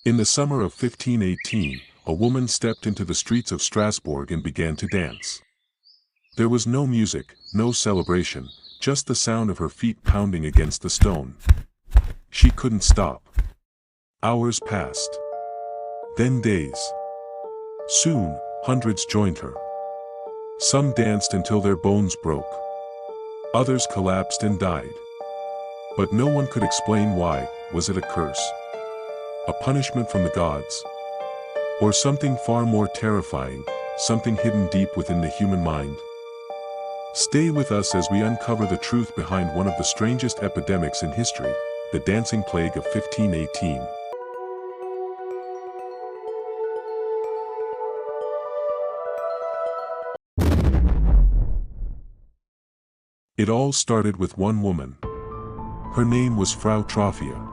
In the summer of 1518, a woman stepped into the streets of Strasbourg and began to dance. There was no music, no celebration, just the sound of her feet pounding against the stone. She couldn't stop. Hours passed. Then days. Soon, hundreds joined her. Some danced until their bones broke. Others collapsed and died. But no one could explain why. Was it a curse? A punishment from the gods? Or something far more terrifying, something hidden deep within the human mind? Stay with us as we uncover the truth behind one of the strangest epidemics in history, the dancing plague of 1518. It all started with one woman. Her name was Frau Trophia.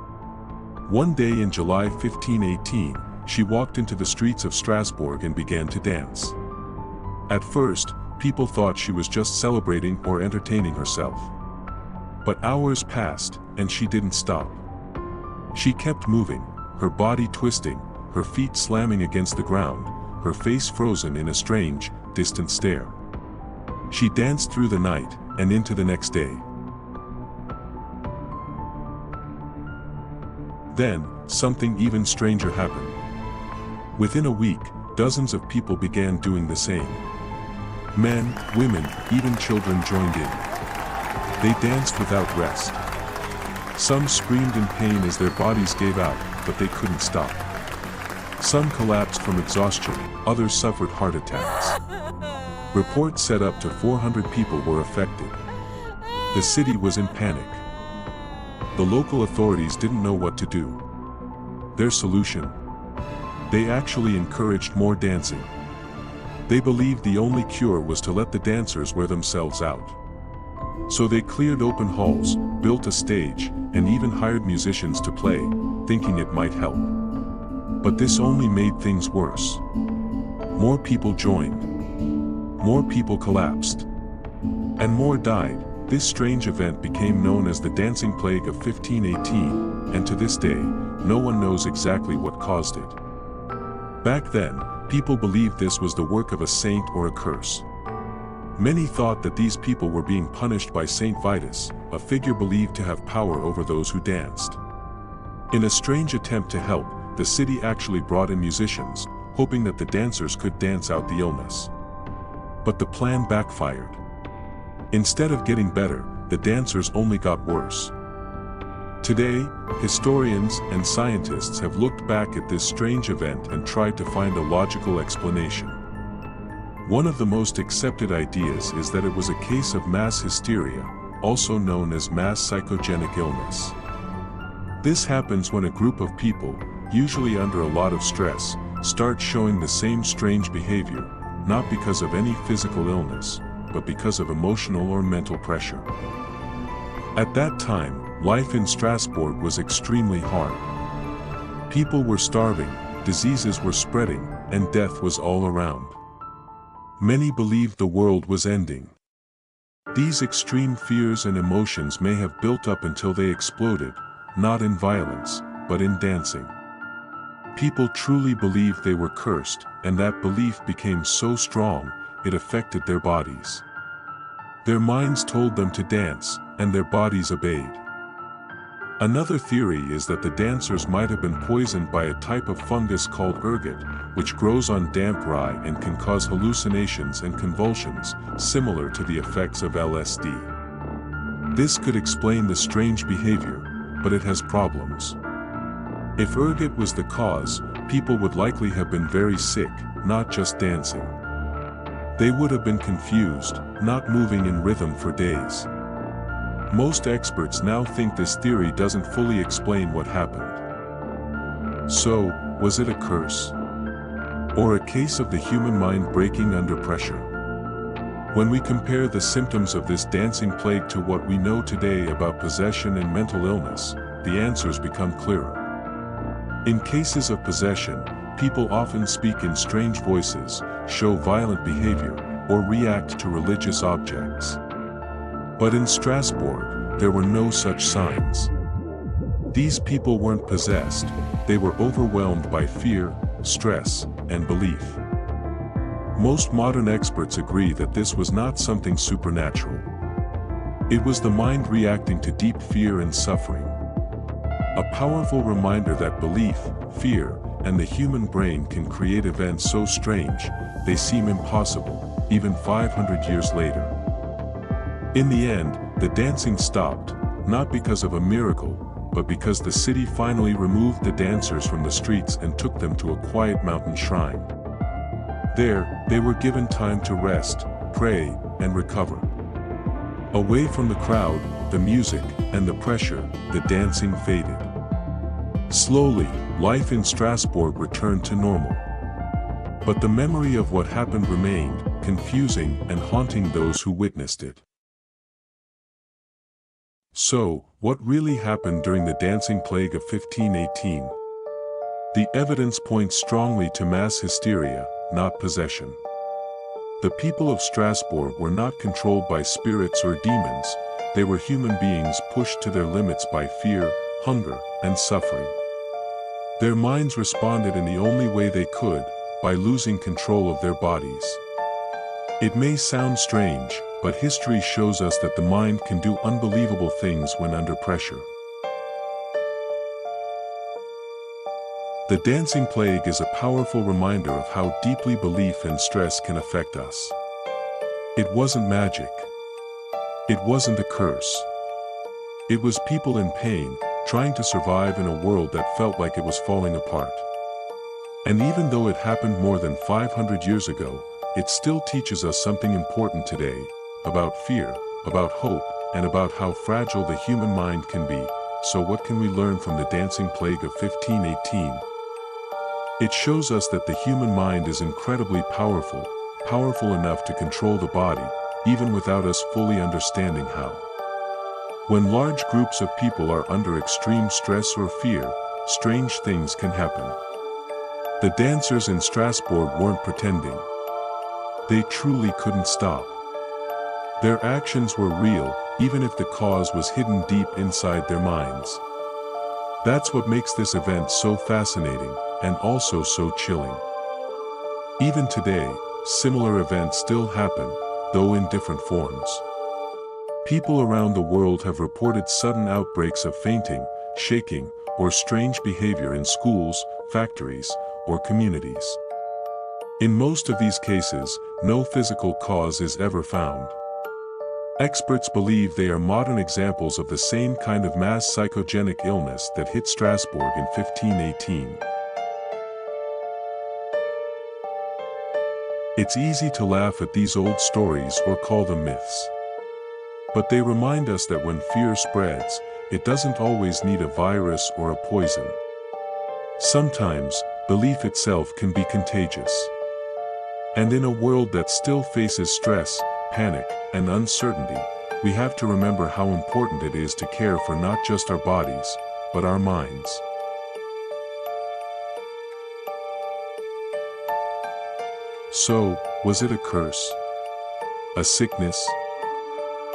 One day in July 1518, she walked into the streets of Strasbourg and began to dance. At first, people thought she was just celebrating or entertaining herself. But hours passed, and she didn't stop. She kept moving, her body twisting, her feet slamming against the ground, her face frozen in a strange, distant stare. She danced through the night, and into the next day. Then, something even stranger happened. Within a week, dozens of people began doing the same. Men, women, even children joined in. They danced without rest. Some screamed in pain as their bodies gave out, but they couldn't stop. Some collapsed from exhaustion, others suffered heart attacks. Reports said up to 400 people were affected. The city was in panic. The local authorities didn't know what to do. Their solution? They actually encouraged more dancing. They believed the only cure was to let the dancers wear themselves out. So they cleared open halls, built a stage, and even hired musicians to play, thinking it might help. But this only made things worse. More people joined. More people collapsed. And more died. This strange event became known as the Dancing Plague of 1518, and to this day, no one knows exactly what caused it. Back then, people believed this was the work of a saint or a curse. Many thought that these people were being punished by Saint Vitus, a figure believed to have power over those who danced. In a strange attempt to help, the city actually brought in musicians, hoping that the dancers could dance out the illness. But the plan backfired. Instead of getting better, the dancers only got worse. Today, historians and scientists have looked back at this strange event and tried to find a logical explanation. One of the most accepted ideas is that it was a case of mass hysteria, also known as mass psychogenic illness. This happens when a group of people, usually under a lot of stress, start showing the same strange behavior, not because of any physical illness, but because of emotional or mental pressure. At that time, life in Strasbourg was extremely hard. People were starving, diseases were spreading, and death was all around. Many believed the world was ending. These extreme fears and emotions may have built up until they exploded, not in violence, but in dancing. People truly believed they were cursed, and that belief became so strong, it affected their bodies. Their minds told them to dance, and their bodies obeyed. Another theory is that the dancers might have been poisoned by a type of fungus called ergot, which grows on damp rye and can cause hallucinations and convulsions, similar to the effects of LSD. This could explain the strange behavior, but it has problems. If ergot was the cause, people would likely have been very sick, not just dancing. They would have been confused, not moving in rhythm for days. Most experts now think this theory doesn't fully explain what happened. So, was it a curse? Or a case of the human mind breaking under pressure? When we compare the symptoms of this dancing plague to what we know today about possession and mental illness, the answers become clearer. In cases of possession, people often speak in strange voices, show violent behavior, or react to religious objects. But in Strasbourg, there were no such signs. These people weren't possessed, they were overwhelmed by fear, stress, and belief. Most modern experts agree that this was not something supernatural. It was the mind reacting to deep fear and suffering. A powerful reminder that belief, fear, and the human brain can create events so strange, they seem impossible, even 500 years later. In the end, the dancing stopped, not because of a miracle, but because the city finally removed the dancers from the streets and took them to a quiet mountain shrine. There, they were given time to rest, pray, and recover. Away from the crowd, the music, and the pressure, the dancing faded. Slowly, life in Strasbourg returned to normal. But the memory of what happened remained, confusing and haunting those who witnessed it. So, what really happened during the dancing plague of 1518? The evidence points strongly to mass hysteria, not possession. The people of Strasbourg were not controlled by spirits or demons, they were human beings pushed to their limits by fear, hunger, and suffering. Their minds responded in the only way they could, by losing control of their bodies. It may sound strange, but history shows us that the mind can do unbelievable things when under pressure. The dancing plague is a powerful reminder of how deeply belief and stress can affect us. It wasn't magic. It wasn't a curse. It was people in pain, trying to survive in a world that felt like it was falling apart. And even though it happened more than 500 years ago, it still teaches us something important today, about fear, about hope, and about how fragile the human mind can be. So what can we learn from the dancing plague of 1518? It shows us that the human mind is incredibly powerful, powerful enough to control the body, even without us fully understanding how. When large groups of people are under extreme stress or fear, strange things can happen. The dancers in Strasbourg weren't pretending. They truly couldn't stop. Their actions were real, even if the cause was hidden deep inside their minds. That's what makes this event so fascinating, and also so chilling. Even today, similar events still happen, though in different forms. People around the world have reported sudden outbreaks of fainting, shaking, or strange behavior in schools, factories, or communities. In most of these cases, no physical cause is ever found. Experts believe they are modern examples of the same kind of mass psychogenic illness that hit Strasbourg in 1518. It's easy to laugh at these old stories or call them myths. But they remind us that when fear spreads, it doesn't always need a virus or a poison. Sometimes, belief itself can be contagious. And in a world that still faces stress, panic, and uncertainty, we have to remember how important it is to care for not just our bodies, but our minds. So, was it a curse? A sickness?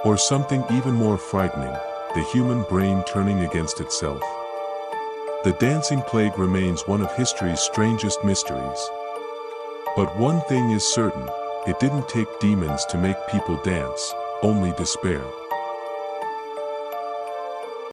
Or something even more frightening, the human brain turning against itself? The dancing plague remains one of history's strangest mysteries. But one thing is certain, it didn't take demons to make people dance, only despair.